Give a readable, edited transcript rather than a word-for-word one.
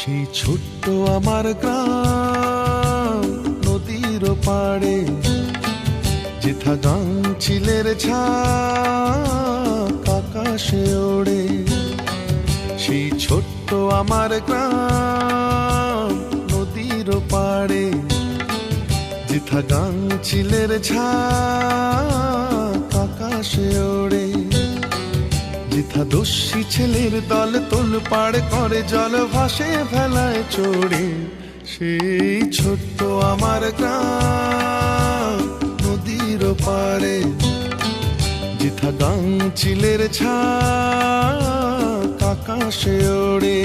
সেই ছোট্ট আমার গ্রাম নদীর পাড়ে, যেথা গাংচিলের ছাপ আকাশে ওড়ে। সেই ছোট্ট আমার গ্রাম নদীর পাড়ে, যেথা গাংচিলের ছাপ আকাশে ওড়ে। যেথা দস্যি ছেলের দল তোল পাড় করে, জল ভাসে ভেলায় চড়ে। সেই ছোট্ট আমার গ্রাম নদীর পাড়ে, যেথা গাংচিলের ছাপ আকাশে ওড়ে।